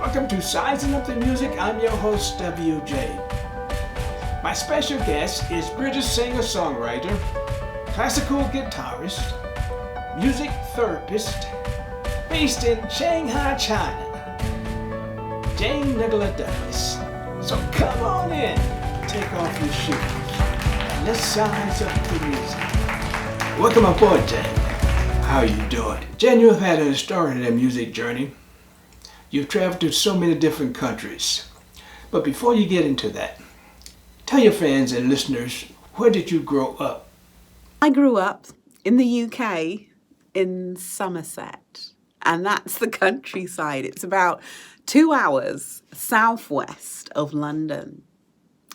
Welcome to Sizing Up the Music. I'm your host, WJ. My special guest is British singer-songwriter, classical guitarist, music therapist, based in Shanghai, China, Nicola. So come on in, take off your shoes, and let's size up the music. Welcome aboard, Jane. How are you doing? Jane, you've had an extraordinary music journey. You've traveled to so many different countries. But before you get into that, tell your fans and listeners, where did you grow up? I grew up in the UK, in Somerset, and that's the countryside. It's about 2 hours southwest of London.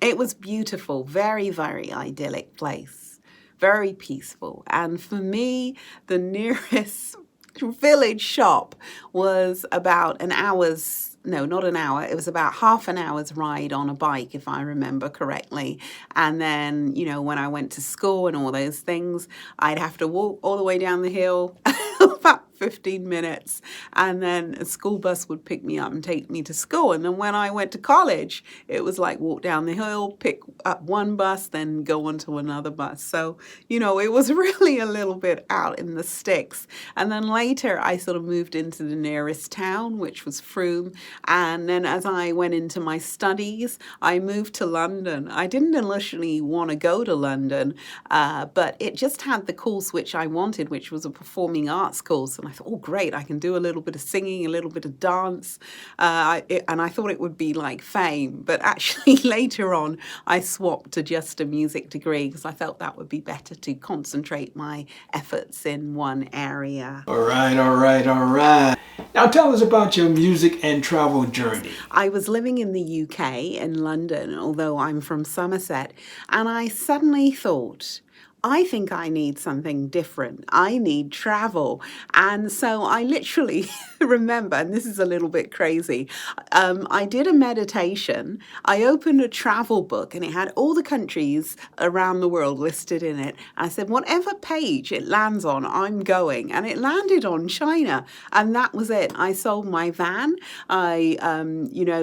It was beautiful, very, very idyllic place, very peaceful. And for me, the nearest village shop was about an hour's, no, not an hour, it was about half an hour's ride on a bike, if I remember correctly. And then, when I went to school and all those things, I'd have to walk all the way down the hill, about 15 minutes, and then a school bus would pick me up and take me to school. And then when I went to college, it was like walk down the hill, pick up one bus, then go on to another bus. So, it was really a little bit out in the sticks. And then later I sort of moved into the nearest town, which was Frome. And then as I went into my studies, I moved to London. I didn't initially want to go to London, but it just had the course which I wanted, which was a performing arts course. And I thought, oh, great, I can do a little bit of singing, a little bit of dance. And I thought it would be like fame. But actually later on, I swapped to just a music degree because I felt that would be better to concentrate my efforts in one area. All right. Now tell us about your music and travel journey. I was living in the UK, in London, although I'm from Somerset, and I suddenly thought, I think I need something different. I need travel. And so I literally remember, and this is a little bit crazy, I did a meditation. I opened a travel book and it had all the countries around the world listed in it. I said, whatever page it lands on, I'm going. And it landed on China. And that was it. I sold my van. I,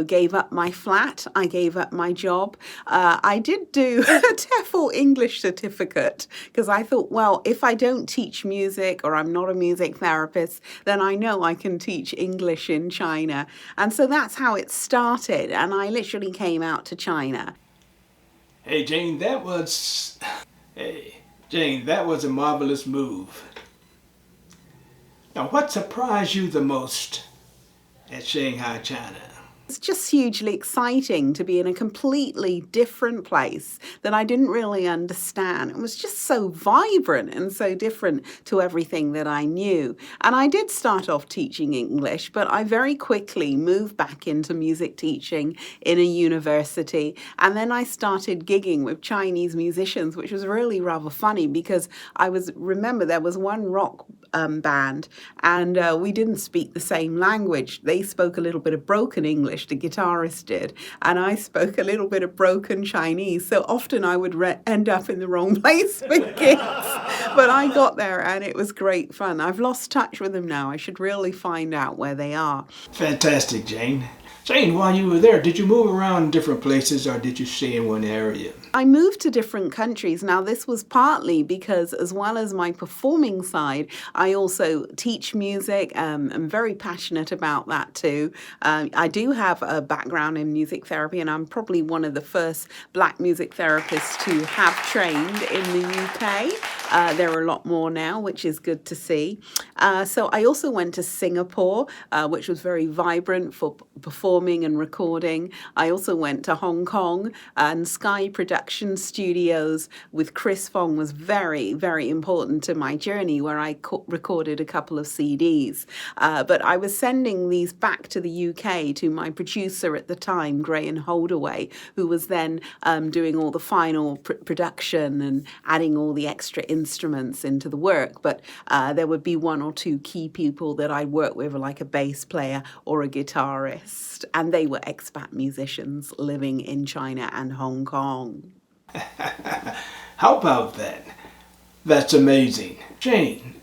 gave up my flat. I gave up my job. I did do a TEFL English certificate, because I thought, well, if I don't teach music or I'm not a music therapist, then I know I can teach English in China. And so that's how it started. And I literally came out to China. Hey, Jane, that was a marvelous move. Now, what surprised you the most at Shanghai, China? It's just hugely exciting to be in a completely different place that I didn't really understand. It was just so vibrant and so different to everything that I knew. And I did start off teaching English, but I very quickly moved back into music teaching in a university. And then I started gigging with Chinese musicians, which was really rather funny because remember there was one rock band and we didn't speak the same language. They spoke a little bit of broken English, the guitarist did, and I spoke a little bit of broken Chinese. So often I would end up in the wrong place for gigs. But I got there and it was great fun. I've lost touch with them now. I should really find out where they are. Fantastic, Jane. Jane, while you were there, did you move around different places or did you stay in one area? I moved to different countries. Now, this was partly because as well as my performing side, I also teach music. I'm very passionate about that too. I do have a background in music therapy, and I'm probably one of the first Black music therapists to have trained in the UK. There are a lot more now, which is good to see. So I also went to Singapore, which was very vibrant for performing and recording. I also went to Hong Kong, and Sky Production Studios with Chris Fong was very, very important to my journey, where I recorded a couple of CDs. But I was sending these back to the UK to my producer at the time, Graham Holdaway, who was then doing all the final production and adding all the extra instruments into the work. But there would be one or two key people that I'd work with, like a bass player or a guitarist. And they were expat musicians living in China and Hong Kong. How about that? That's amazing. Jane,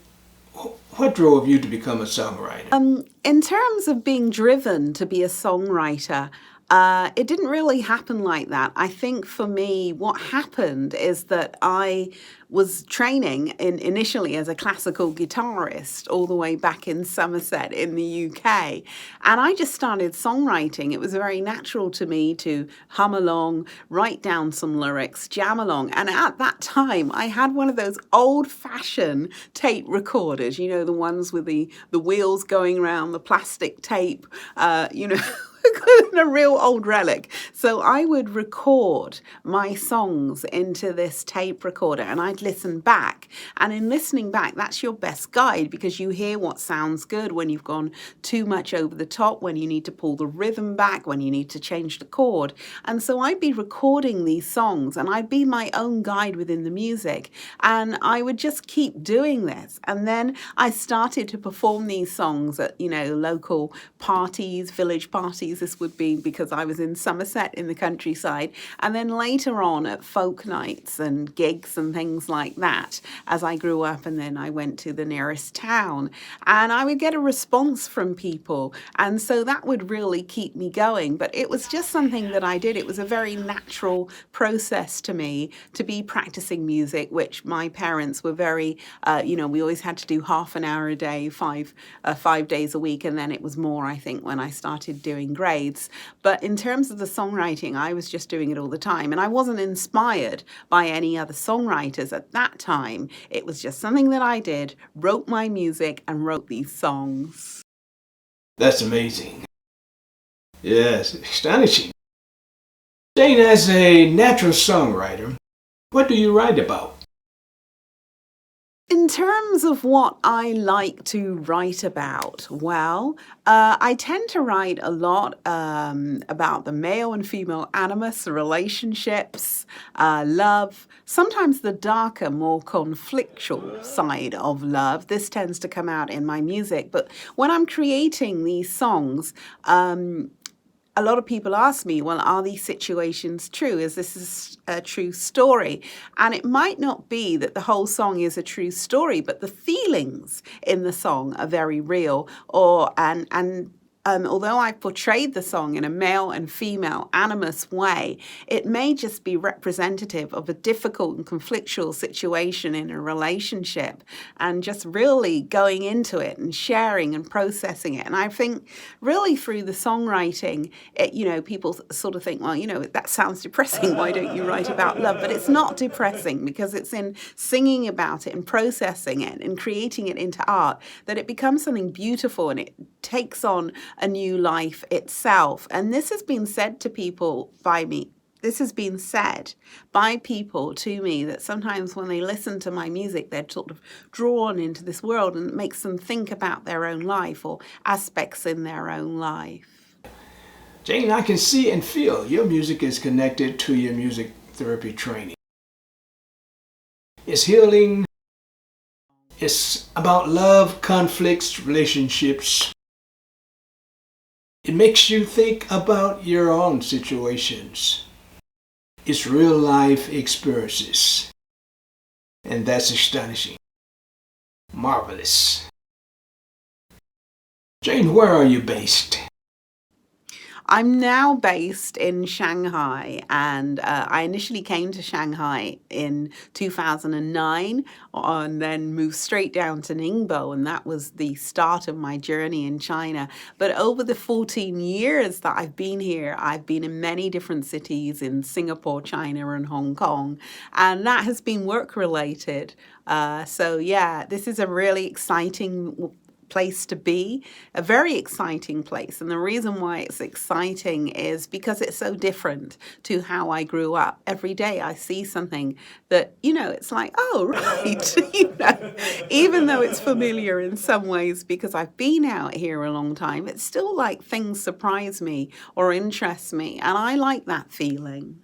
What drove you to become a songwriter? In terms of being driven to be a songwriter, it didn't really happen like that. I think for me, what happened is that I was training initially as a classical guitarist all the way back in Somerset in the UK. And I just started songwriting. It was very natural to me to hum along, write down some lyrics, jam along. And at that time, I had one of those old-fashioned tape recorders, you know, the ones with the wheels going around, the plastic tape, you know. A real old relic. So I would record my songs into this tape recorder and I'd listen back. And in listening back, that's your best guide because you hear what sounds good when you've gone too much over the top, when you need to pull the rhythm back, when you need to change the chord. And so I'd be recording these songs and I'd be my own guide within the music. And I would just keep doing this. And then I started to perform these songs at, you know, local parties, village parties. This would be because I was in Somerset in the countryside, and then later on at folk nights and gigs and things like that as I grew up, and then I went to the nearest town and I would get a response from people, and so that would really keep me going. But it was just something that I did. It was a very natural process to me to be practicing music, which my parents were very, you know, we always had to do half an hour a day, 5 days a week, and then it was more, I think, when I started doing grades. But in terms of the songwriting, I was just doing it all the time. And I wasn't inspired by any other songwriters at that time. It was just something that I did, wrote my music and wrote these songs. That's amazing. Yes, astonishing. Jane, as a natural songwriter, what do you write about? In terms of what I like to write about, well, I tend to write a lot about the male and female animus, relationships, love, sometimes the darker, more conflictual side of love. This tends to come out in my music. But when I'm creating these songs, a lot of people ask me, well, are these situations true? Is this a true story? And it might not be that the whole song is a true story, but the feelings in the song are very real. Although I've portrayed the song in a male and female animus way, it may just be representative of a difficult and conflictual situation in a relationship, and just really going into it and sharing and processing it. And I think really through the songwriting, you know, people sort of think, well, you know, that sounds depressing. Why don't you write about love? But it's not depressing because it's in singing about it and processing it and creating it into art that it becomes something beautiful and it takes on a new life itself. And this has been said to people by me. This has been said by people to me that sometimes when they listen to my music, they're sort of drawn into this world and it makes them think about their own life or aspects in their own life. Jane, I can see and feel your music is connected to your music therapy training. It's healing. It's about love, conflicts, relationships. It makes you think about your own situations. It's real life experiences. And that's astonishing. Marvelous. Jane, where are you based? I'm now based in Shanghai, and I initially came to Shanghai in 2009 and then moved straight down to Ningbo, and that was the start of my journey in China. But over the 14 years that I've been here, I've been in many different cities in Singapore, China, and Hong Kong, and that has been work-related. So yeah, this is a really exciting place to be, a very exciting place. And the reason why it's exciting is because it's so different to how I grew up. Every day I see something that, you know, it's like, oh, right, you know, even though it's familiar in some ways because I've been out here a long time, it's still like things surprise me or interest me. And I like that feeling.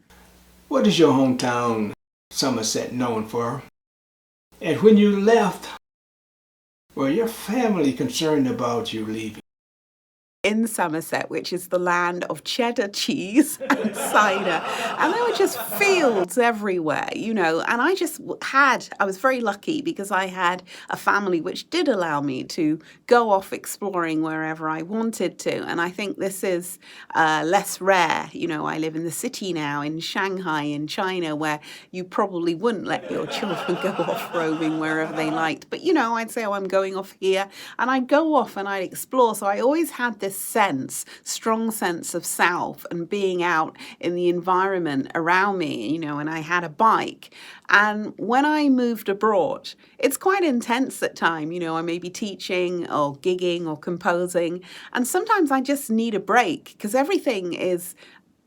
What is your hometown, Somerset, known for? And when you left, were your family concerned about you leaving? in Somerset, which is the land of cheddar cheese and cider. And there were just fields everywhere, you know, and I was very lucky because I had a family which did allow me to go off exploring wherever I wanted to. And I think this is less rare. You know, I live in the city now in Shanghai in China, where you probably wouldn't let your children go off roaming wherever they liked. But, you know, I'd say, oh, I'm going off here, and I'd go off and I'd explore. So I always had this strong sense of self and being out in the environment around me, you know, and I had a bike. And when I moved abroad, it's quite intense at times, you know, I may be teaching or gigging or composing, and sometimes I just need a break because everything is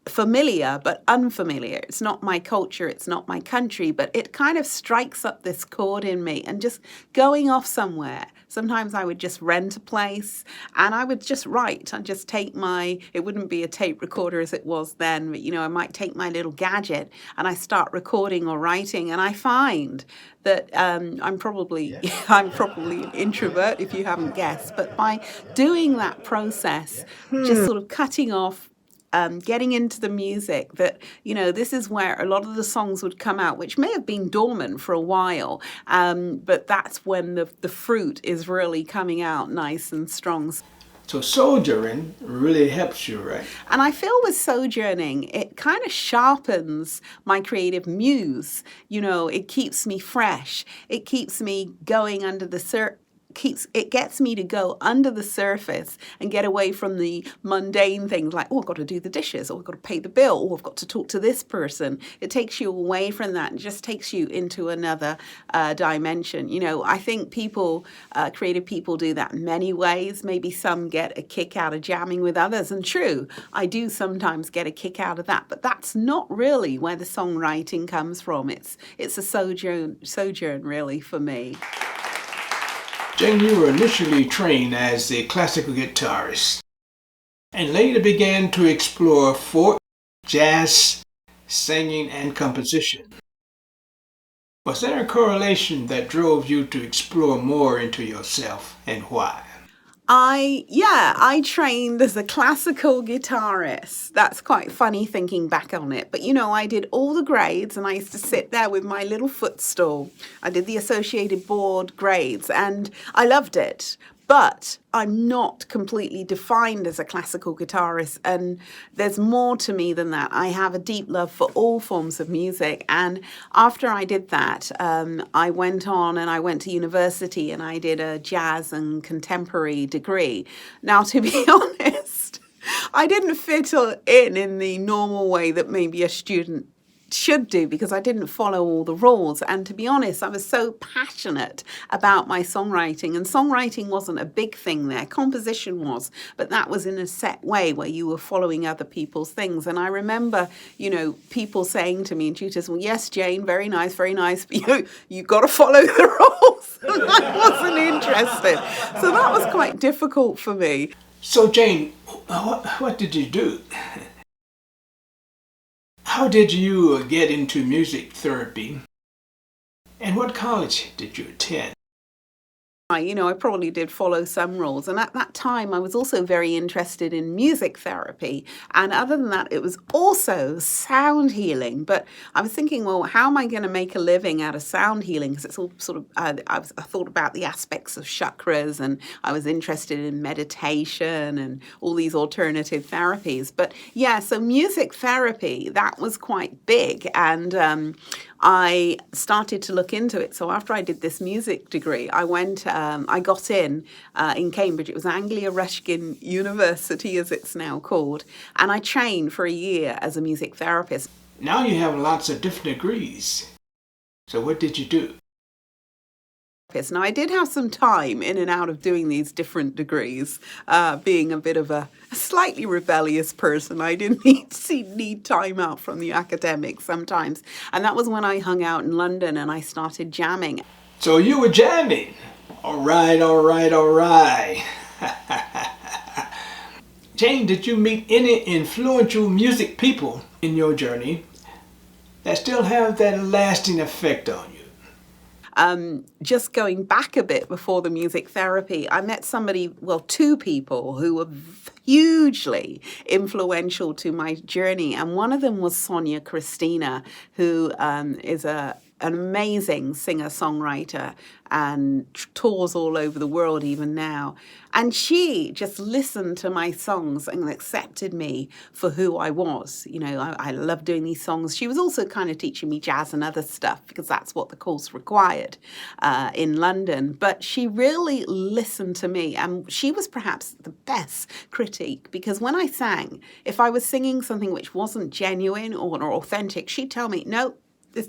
familiar but unfamiliar. It's not my culture, it's not my country, but it kind of strikes up this chord in me. And just going off somewhere, sometimes I would just rent a place and I would just write. I'd just take it wouldn't be a tape recorder as it was then, but you know, I might take my little gadget and I start recording or writing, and I find that I'm probably an introvert if you haven't guessed, but by doing that process, just sort of cutting off, getting into the music, that, you know, this is where a lot of the songs would come out, which may have been dormant for a while, but that's when the fruit is really coming out nice and strong. So sojourning really helps you, right? And I feel with sojourning, it kind of sharpens my creative muse. You know, it keeps me fresh. It keeps me going under the it gets me to go under the surface and get away from the mundane things like, oh, I've got to do the dishes, or I've got to pay the bill, or I've got to talk to this person. It takes you away from that and just takes you into another dimension. You know, I think creative people do that in many ways. Maybe some get a kick out of jamming with others, and true, I do sometimes get a kick out of that, but that's not really where the songwriting comes from. It's a sojourn really for me. Jane, you were initially trained as a classical guitarist and later began to explore folk, jazz, singing, and composition. Was there a correlation that drove you to explore more into yourself, and why? I trained as a classical guitarist. That's quite funny thinking back on it. But, you know, I did all the grades and I used to sit there with my little footstool. I did the associated board grades and I loved it. But I'm not completely defined as a classical guitarist, and there's more to me than that. I have a deep love for all forms of music, and after I did that, I went on and I went to university and I did a jazz and contemporary degree. Now, to be honest, I didn't fit in the normal way that maybe a student should do, because I didn't follow all the rules. And to be honest, I was so passionate about my songwriting, and songwriting wasn't a big thing there. Composition was, but that was in a set way where you were following other people's things. And I remember, you know, people saying to me, and tutors, well, yes, Jane, very nice, but you've got to follow the rules. And I wasn't interested. So that was quite difficult for me. So Jane, what did you do? How did you get into music therapy? And what college did you attend? I probably did follow some rules. And at that time, I was also very interested in music therapy. And other than that, it was also sound healing. But I was thinking, well, how am I going to make a living out of sound healing? Because it's all sort of, I thought about the aspects of chakras, and I was interested in meditation and all these alternative therapies. But yeah, so music therapy, that was quite big. And I started to look into it. So after I did this music degree, I got in Cambridge. It was Anglia Ruskin University, as it's now called. And I trained for a year as a music therapist. Now you have lots of different degrees. So what did you do? Now, I did have some time in and out of doing these different degrees, being a bit of a slightly rebellious person. I didn't need time out from the academics sometimes. And that was when I hung out in London and I started jamming. So you were jamming? All right. Jane, did you meet any influential music people in your journey that still have that lasting effect on you? Just going back a bit before the music therapy, I met somebody, well, two people who were hugely influential to my journey. And one of them was Sonia Christina, who is an amazing singer-songwriter and tours all over the world even now. And she just listened to my songs and accepted me for who I was. You know, I love doing these songs. She was also kind of teaching me jazz and other stuff because that's what the course required in London. But she really listened to me, and she was perhaps the best critique, because when I sang, if I was singing something which wasn't genuine or authentic, she'd tell me, no,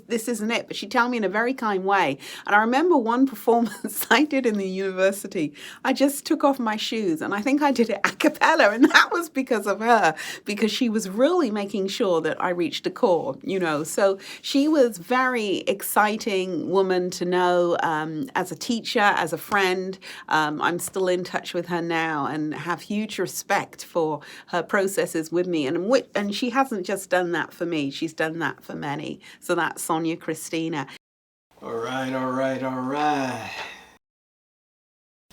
this isn't it. But she'd tell me in a very kind way. And I remember one performance I did in the university. I just took off my shoes, and I think I did it a cappella. And that was because of her, because she was really making sure that I reached the core, you know. So she was very exciting woman to know as a teacher, as a friend. I'm still in touch with her now and have huge respect for her processes with me. And she hasn't just done that for me. She's done that for many. So that's Sonia Christina. All right, all right, all right.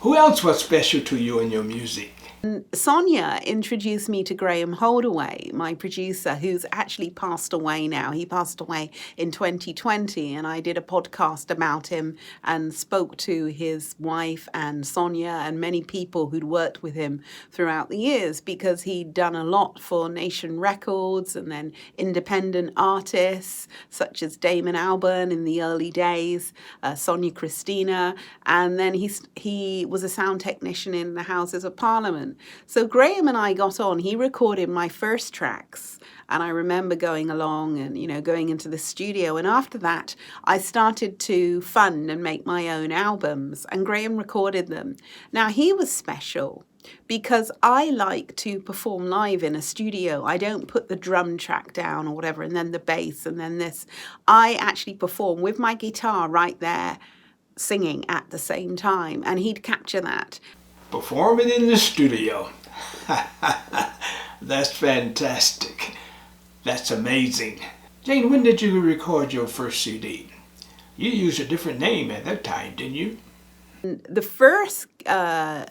Who else was special to you in your music? Sonia introduced me to Graham Holdaway, my producer, who's actually passed away now. He passed away in 2020, and I did a podcast about him and spoke to his wife and Sonia and many people who'd worked with him throughout the years, because he'd done a lot for Nation Records and then independent artists such as Damon Albarn in the early days, Sonia Christina, and then he was a sound technician in the Houses of Parliament. So Graham and I got on. He recorded my first tracks, and I remember going along and, you know, going into the studio. And after that, I started to fund and make my own albums, and Graham recorded them. Now, he was special because I like to perform live in a studio. I don't put the drum track down or whatever, and then the bass, and then this. I actually perform with my guitar right there, singing at the same time, and he'd capture that. Performing in the studio. That's fantastic. That's amazing. Jane, when did you record your first CD? You used a different name at that time, didn't you? The first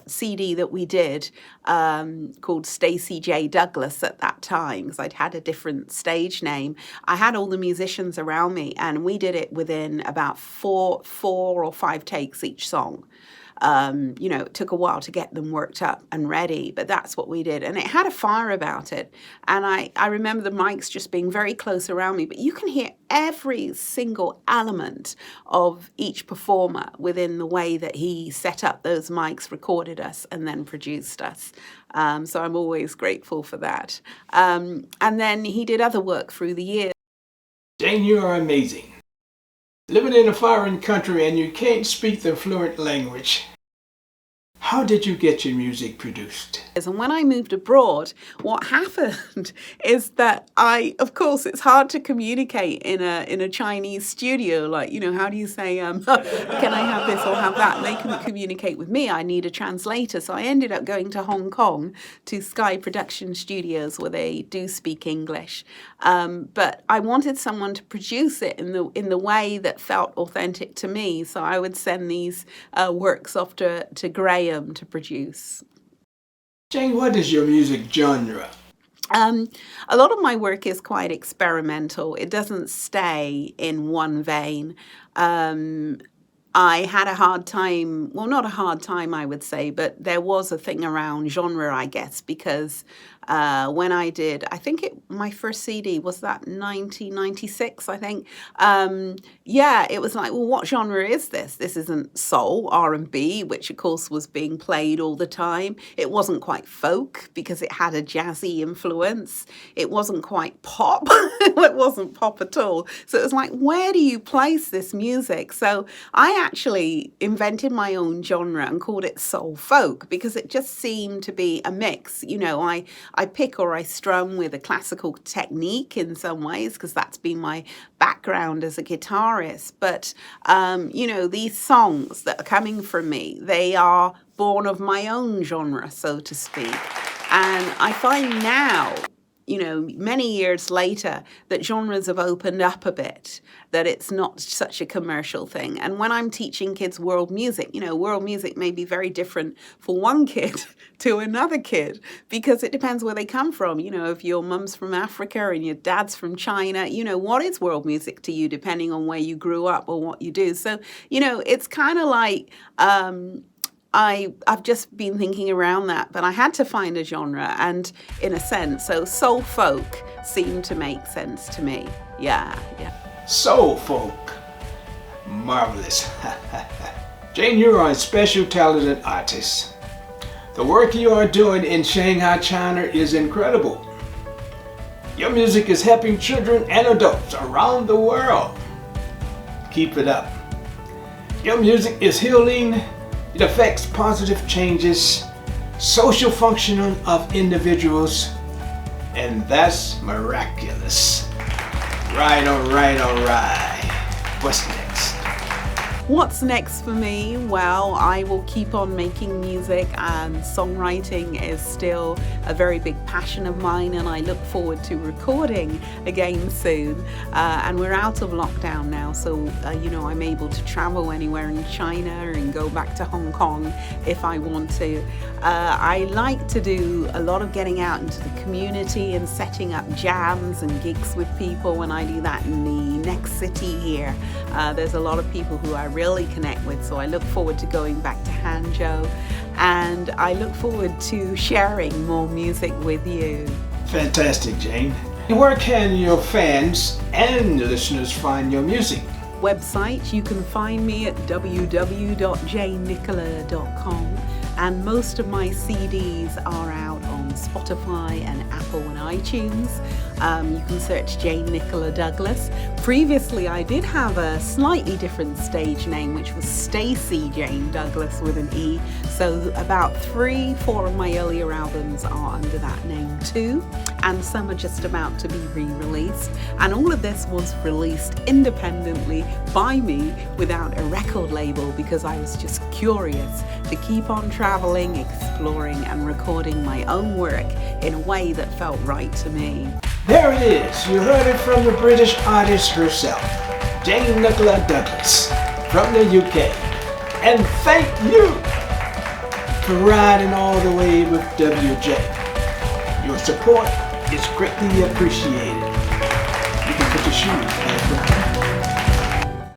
CD that we did, called Stacey J. Douglas at that time, because I'd had a different stage name, I had all the musicians around me, and we did it within about four or five takes each song. You know, it took a while to get them worked up and ready, but that's what we did. And it had a fire about it. And I remember the mics just being very close around me, but you can hear every single element of each performer within the way that he set up those mics, recorded us, and then produced us. So I'm always grateful for that. And then he did other work through the years. Jane, you are amazing. Living in a foreign country and you can't speak the fluent language. How did you get your music produced? And when I moved abroad, what happened is that of course, it's hard to communicate in a Chinese studio. Like, you know, how do you say, can I have this or have that? And they couldn't communicate with me. I need a translator. So I ended up going to Hong Kong to Sky Production Studios, where they do speak English. But I wanted someone to produce it in the way that felt authentic to me. So I would send these works off to Graham to produce. Jane, what is your music genre? A lot of my work is quite experimental. It doesn't stay in one vein. I had a hard time, well, not a hard time, I would say, but there was a thing around genre, I guess, because when I did, I think my first CD, was that 1996, I think? Yeah, it was like, well, what genre is this? This isn't soul, R&B, which of course was being played all the time. It wasn't quite folk because it had a jazzy influence. It wasn't quite pop. It wasn't pop at all. So it was like, where do you place this music? So I actually invented my own genre and called it soul folk because it just seemed to be a mix. You know, I pick or I strum with a classical technique in some ways because that's been my background as a guitarist. But, you know, these songs that are coming from me, they are born of my own genre, so to speak. And I find now many years later, that genres have opened up a bit, that it's not such a commercial thing. And when I'm teaching kids world music, world music may be very different for one kid to another kid, because it depends where they come from. If your mum's from Africa and your dad's from China, what is world music to you, depending on where you grew up or what you do. So, it's kind of like, I've just been thinking around that, but I had to find a genre, and in a sense, so soul folk seemed to make sense to me. Yeah. Soul folk. Marvelous. Jane, you are a special talented artist. The work you are doing in Shanghai, China is incredible. Your music is helping children and adults around the world. Keep it up. Your music is healing. It affects positive changes, social functioning of individuals, and that's miraculous. Right, all right. What's next? What's next for me? Well, I will keep on making music, and songwriting is still a very big passion of mine, and I look forward to recording again soon. And we're out of lockdown now, so I'm able to travel anywhere in China and go back to Hong Kong if I want to. I like to do a lot of getting out into the community and setting up jams and gigs with people. When I do that in the next city here, there's a lot of people who I really connect with, so I look forward to going back to Hangzhou, and I look forward to sharing more music with you. Fantastic, Jane. Where can your fans and listeners find your music? Website, you can find me at www.janenicola.com, and most of my CDs are out on Spotify and Apple and iTunes. You can search Jane Nicola Douglas. Previously, I did have a slightly different stage name, which was Stacey Jane Douglas with an E. So about 3-4 of my earlier albums are under that name too, and some are just about to be re-released. And all of this was released independently by me without a record label, because I was just curious to keep on traveling, exploring, and recording my own work in a way that felt right to me. There it is. You heard it from the British artist herself, Jane Nicola Douglas from the UK. And thank you for riding all the way with WJ. Your support is greatly appreciated. You can put your shoes back on.